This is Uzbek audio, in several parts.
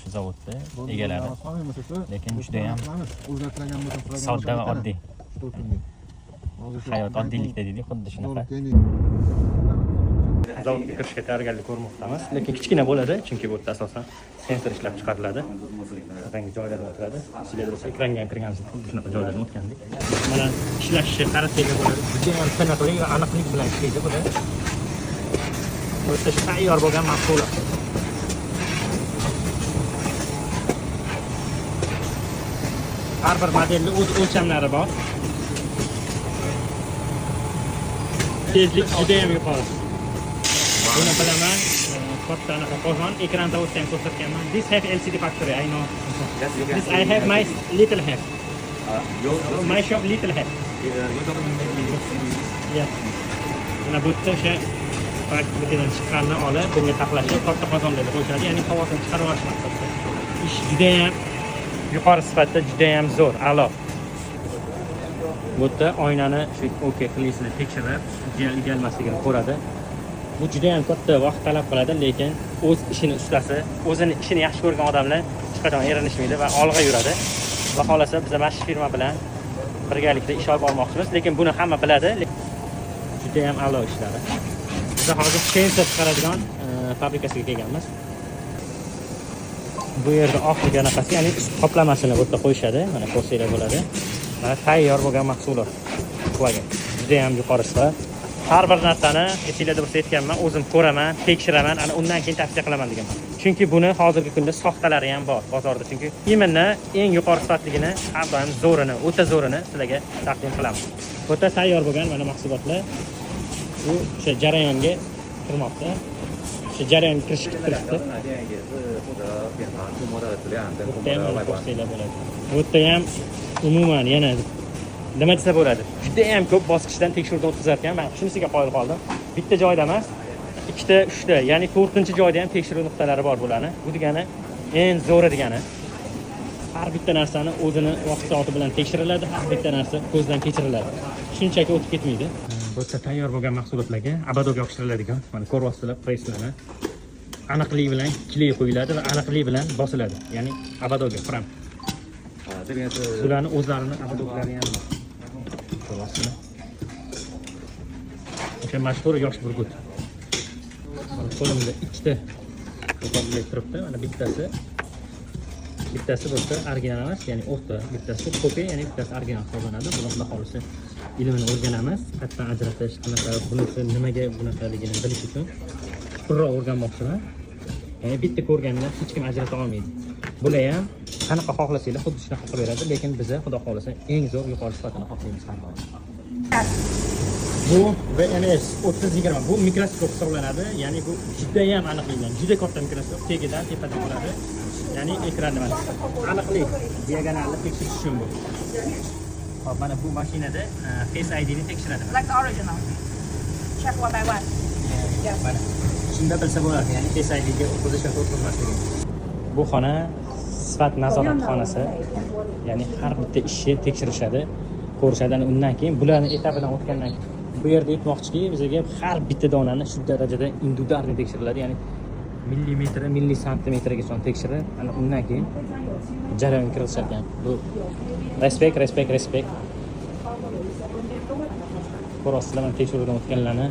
shu zavodda egalari. Lekin juda ham sodda va oddiy. Hayot oddiylikda deydi, xuddi shunaqa. Zavodga kirishga tayyorgarlik ko'rmoqdamiz, lekin kichkina bo'ladi, chunki bu yerda asosan sensor ishlab chiqariladi. Shunaqangi joylarda o'tiradi. Sizlar bo'lsa ekranga ham kirgansiz, xuddi shunaqa joylarda o'tgandik. Mana ishlashi qarasanglar bo'ladi. Juda ham tiniqlik va aniqlik bilan ishlaydi bular. Bu yerda tayyor bo'lgan mahsulot. Har bir modelning o'z o'lchamlari bor. Tezlik juda ham yuqori. Buni bilaman, katta anaqa qozon, ekran zavodda ham ko'rsatganman. This have LCD factory, I know. This I have my little have. My shop little have. Yeah. Mana bu yerda o'sha fabrikadan chiqqanini olib, bunga taxlashib, katta qozonlarga qo'yishadi, ya'ni havosini chiqarib olish maqsadida. Ish juda ham yuqori sifatda, juda ham zo'r, a'lo. Bu yerda oynani shu o'key qilisini tekshirib, ideal emasligini ko'radi. Bu juda ham katta vaqt talab qiladi, lekin o'z ishini ustasi, o'zini ishini yaxshi ko'rgan odamlar hech qachon erinishmaydi va olg'a yuradi. Va xolasa biz mana shu firma bilan birgalikda ish olib bormoqchimiz, lekin buni hamma biladi. Juda ham a'lo ishlari. Biz hozir sensor chiqaradigan fabrikasiga kelganmiz. Bu yerda oxirgi anaqasi, ya'ni qoplamasini bu yerda qo'yishadi. Mana ko'rsanglar bo'ladi. Mana tayyor bo'lgan mahsulot. Quvaga. Juda ham yuqori sifat. Har bir narsani esinglarda bo'lsa aytganman, o'zim ko'raman, tekshiraman, ana undan keyin tavsiya qilaman degan. Chunki buni hozirgi kunda soxtalari ham bor bozorda. Chunki iminni eng yuqori sifatligini, har doim zo'rini, o'ta zo'rini sizlarga taqdim qilamiz. Bu yerda tayyor bo'lgan mana mahsulotlar bu o'sha jarayonga kirmoqda. O'sha jarayonga kirishga turibdi. Bu yerda ham umuman yana nima desa bo'ladi? Juda ham ko'p bosqichdan tekshiruvdan o'tkazarkan, men shunisiga qoyil qoldim. Bitta joyda emas, ikkita, uchta, ya'ni 4-joyda ham tekshiruv nuqtalari bor bularni. Bu degani eng zo'ri degani. Har bitta narsani o'zini vaqt soati bilan tekshiriladi, har bitta narsa ko'zdan kechiriladi. Shunchaki o'tib ketmaydi. Bu yerda tayyor bo'lgan mahsulotlarga abadoga yopishtiriladigan, mana ko'ryapsizlar, preslarni aniqlik bilan kley qo'yiladi va aniqlik bilan bosiladi. Ya'ni abadoga fram. Bularni o'zlarini abadoglari ham bor. Ko'ryapsizlar. O'sha mashhur yosh burgut. Qo'limda ikkita qo'pollik turibdi. Mana bittasi bu yerda original emas, ya'ni o'rta, bittasi kopiya, ya'ni bittasi original hisoblanadi. Buni xudo xolisa ilmini o'rganamiz. Qayerdan ajratish, qanaqa, bunisi nimaga bunaqaligini bilish uchun ko'proq o'rganmoqchiman. Ya'ni bitta ko'rgandan hech kim ajrata olmaydi. Bular ham qanaqa xohlasanglar xuddi shunaqa qilib beradi, lekin biz xudo xolisa eng zo'r yuqori sifatini xohlaymiz ham. Bu VNS 3020 bu mikroskop hisoblanadi, ya'ni bu juda ham aniqlik bilan, juda katta mikroskop, tegidan tepadan bo'ladi. Ya'ni ekran nima? Aniqlik, diagonalni tekshirish uchun bu. Hop, mana bu mashinada Face ID ni tekshiradi. Like the original. Check one by one. Yeah. Mana shunda bilsa bo'ladi, ya'ni Face ID ga o'tkazish va o'tkazmasligini. Bu xona sifat nazorat xonasi. Ya'ni har bitta ishni tekshirishadi, ko'rishadi. Undan keyin bularni etapidan o'tgandan keyin bu yerda aytmoqchiki, bizga har bitta donani shu darajada individual tekshiriladi, ya'ni millimetr, millisantimetrgacha tekshirib, ana undan keyin jarayon kiritishar ekan. Bu respekt. Ko'rasizlar, mana tekshiruvdan o'tganlarni.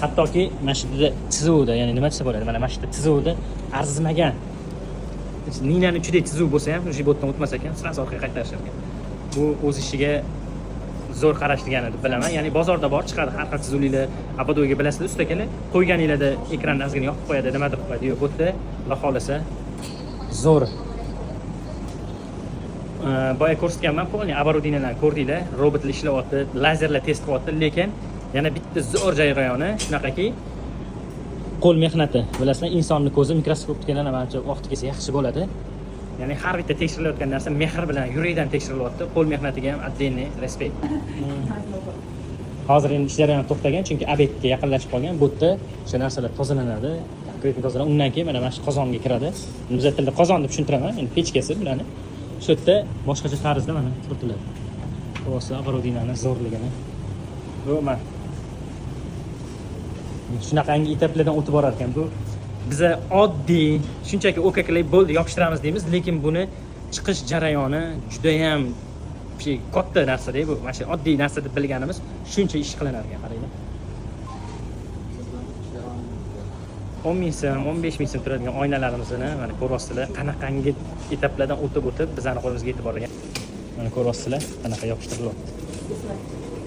Hattoki mana shu yerda chizuvda, ya'ni nima desa bo'ladi? Mana shu yerda chizuvda arzimagan. Ninani ichida chizuv bo'lsa ham, o'sha botdan o'tmas ekan, sira orqaga qaytarishar ekan. Bu o'z ishiga zo'r qarash degani deb bilaman. Ya'ni bozorda bor chiqadi har xil chizuvliklar, abadoga bilasizlar, ustakalar qo'yganinglarda ekranni ozgina yoqib qo'yadi, nima deb qo'yadi. Yo'q, bu yerda Xudo xolasa zo'r. Boya ko'rsatganman, polni оборудованиеlarni ko'rdinglar, robotlar ishlayapti, lazerlar test qilyapti, lekin yana bitta zo'r jarayoni shunaqaki, qo'l mehnati. Bilasizlar, insonni ko'zi mikroskopgadan ancha vaqt kelsa yaxshi bo'ladi. Ya'ni har bitta tekshirilayotgan narsa mehr bilan, yurakdan tekshirilyapti. Qo'l mehnatiga ham отдельный respekt. Hozir endi ishlar ham to'xtagan, chunki obyektga yaqinlashib qolgan. Bu yerda o'sha narsalar tozalanadi, konkret tozalanadi. Undan keyin mana shu qozonga kiradi. Biz tilda qozon deb tushuntiraman, endi pechkasi bularni. Shu yerda boshqacha tarzda mana quritiladi. Xo'sa, оборудованиеning zo'rligini. Bu mana shunaqangi etaplardan o'tib borar ekan. Bu Biza oddiy, shunchaki o'kaklayib bo'ldi, yopishtiramiz deymiz, lekin buni chiqish jarayoni juda ham katta narsa-da bu. Mana shu oddiy narsa deb bilganimiz shuncha ish qilinar ekan, qaranglar. 10 ming so'm, 15 ming so'm turadigan oynalarimizni mana ko'ryapsizlar, qanaqangi etaplardan o'tib bizani qo'limizga yetib borgan. Mana ko'ryapsizlar, qanaqa yopishtiryapti.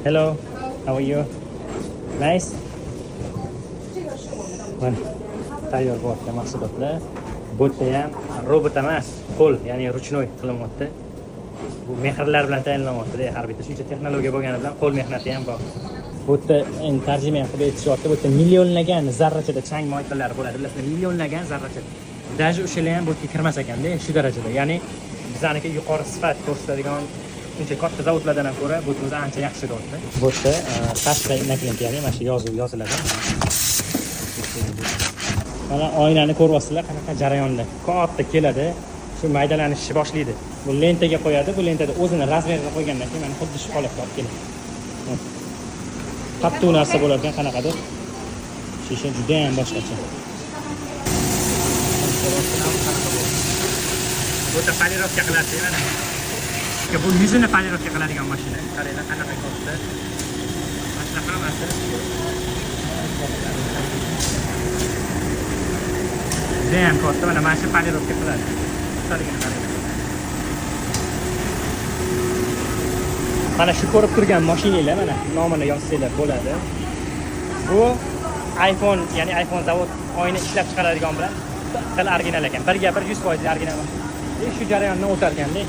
Hello, how are you? Nice. Mana tayyor bo'lyapti mahsulotlar. Bu yerda ham robot emas, qo'l, ya'ni ruchnoy qilinyapti. Bu mehrlar bilan tayinlanyapti-da, har bitta shuncha texnologiya bo'lgani bilan qo'l mehnati ham bor. Bu yerda endi tarjima ham qilib aytishyapti. Bu yerda millionlagan zarrachada chang moyqalari bo'ladi, bilasizlar, millionlagan zarrachada. Даже o'shalar ham bu yerga kirmas ekanda, shu darajada. Ya'ni bizaniki yuqori sifat ko'rsatadigan shuncha katta zavodlardan ham ko'ra bu yerda ancha yaxshi bo'lyapti. Bu yerda tashqi naklent, ya'ni mana shu yozuv yoziladi. Mana oynani ko'ryapsizlar, qanaqa jarayonda. Katta keladi, shu maydalanishni boshlaydi. Bu lentaga qo'yadi, bu lentada o'zini razmeriga qo'ygandan keyin mana xuddi shu holatga olib keladi. Qattiq narsa bo'lar ekan, qanaqadir. Shisha juda ham boshqacha. Bu yerda polirovka qiladi, mana. Bu yuzini polirovka qiladigan mashina. Qaranglar, qanaqa katta. Mana shunaqa hammasi. Judayam katta, mana shu polirovka qiladi. Mana shu ko'rib turgan mashinalar, mana nomini yozsanglar bo'ladi. Bu iPhone, ya'ni iPhone zavod oyna ishlab chiqaradigan bilan xil original ekan. Birga 100% original. Shu jarayondan o'tar ekanda.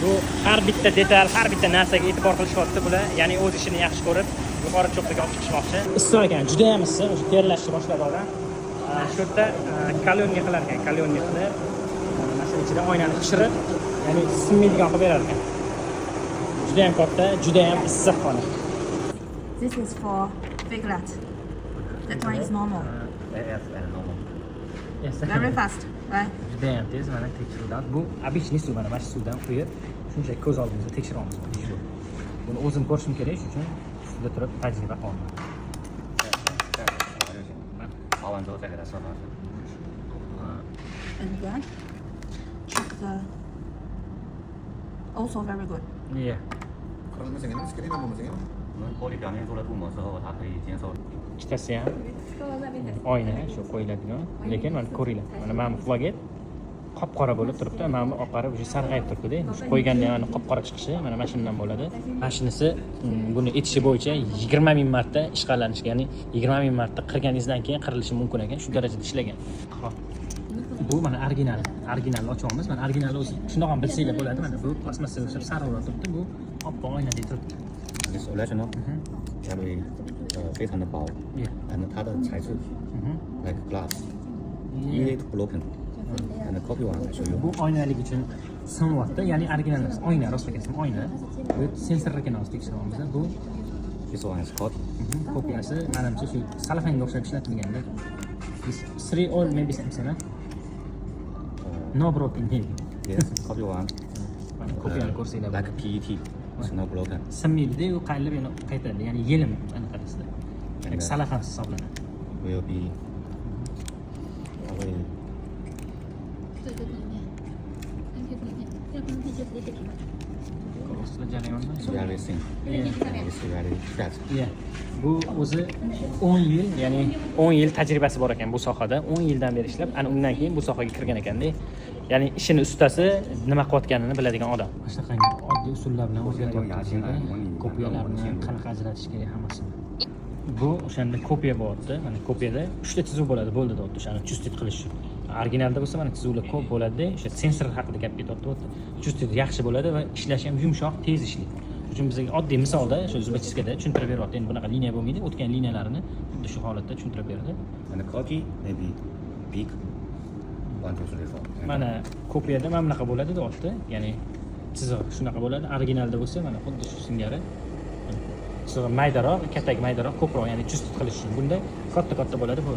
Bu har bitta detal, har bitta narsaga e'tibor qilishyapti bular. Ya'ni o'z ishini yaxshi ko'rib, yuqori cho'qqiga olib chiqishmoqchi. Issiq ekan, juda ham issiq, o'sha terlashni boshladi odam. Shu yerda kalyonga qilar ekan, kalyonga qilib, mana shu ichida oynani pishirib, ya'ni sinmaydigan qilib berar ekan. Juda ham katta, juda ham issiq xona. This is for big rat. That one is normal. Yes, normal. Yes. Very fast, right? Juda ham tez, mana tekshiruvdan. Bu обычный suv, mana shu suvdan quyib, shunchaki ko'z oldimizda tekshiramiz. Buni o'zim ko'rishim kerak, shuning uchun ustida turib tajriba qilaman. 熬完之后再给它烧好。 And then check the. Also very good. Yeah. 玻璃表面做了镀膜之后，它可以减少。 Ikkitasi ham oyna shu qo'yiladigan, lekin mana ko'ringlar. Mana mana bu plaget qop-qora bo'lib turibdi, mana bu oqarib o'sha sarg'ayib turibdi-da. Shu qo'yganda ham qop-qora chiqishi mana mashinadan bo'ladi. Mashinasi buni etishi bo'yicha 20 ming marta ishqallanishga, ya'ni 20 ming marta qirganingizdan keyin qirilishi mumkin ekan. Shu darajada ishlagan. Xo'p. Bu mana originalni ochyapmiz. Mana originalni o'zi shundoq ham bilsanglar bo'ladi. Mana bu plastmassa o'xshab sarg'ayib turibdi. Bu oppoq oynadek turibdi. This original, 它会非常的薄， and 它的材质 like glass, easy to broken, and copy one I show you. Bu oynalik uchun sinyapti, ya'ni original emas. Oyna, rostga kelsam oyna. Bu sensorlarga nos tekshiryapmiz. Bu This one is called. kopiyasi, menimcha shu salafanga o'xshab ishlatilganda. This 3 all maybe something, huh? No broken maybe. Yes, copy one. Kopiyani ko'rsanglar Like PET, it's not broken. sinmaydi, u qayilib yana qaytadi, ya'ni yelim anaqasida. Ya'ni salafan hisoblanadi. Will be. 它会对对对对，安全理念，要不然它就直接停了。 Ko'rsatlar jarayonni. very thin, it's very flat. Yeah. Bu o'zi 10 yil, ya'ni 10 yil tajribasi bor ekan bu sohada. 10 yildan beri ishlab, ana undan keyin bu sohaga kirgan ekanda. Ya'ni ishini ustasi nima qilayotganini biladigan odam. Mana shunaqangi oddiy usullar bilan o'rgatyapti. Kopiyalarni qanaqa ajratish kerak hammasini. Bu o'shanda kopiya bo'lyapti. Mana kopiyada 3 ta chizuv bo'ladi, bo'ldi deyapti. O'shani chustit qilish uchun. Originalda bo'lsa mana chizuvlar ko'p bo'ladi. O'sha sensor haqida gap ketyapti. Chustit yaxshi bo'ladi va ishlashi ham yumshoq, tez ishlaydi. Shuning uchun bizga oddiy misolda shu zubacheskada tushuntirib beryapti. Endi bunaqa liniya bo'lmaydi, o'tgan liniyalarini xuddi shu holatda tushuntirib beradi. And the copy maybe big. 1, 2, 3, 4. Mana kopiyada mana bunaqa bo'ladi deyapti. Ya'ni chiziq shunaqa bo'ladi. Originalda bo'lsa mana xuddi shu singari. Chizig'i maydaroq, kattagi maydaroq, ko'proq, ya'ni chustit qilish uchun. Bunda katta bo'ladi bu.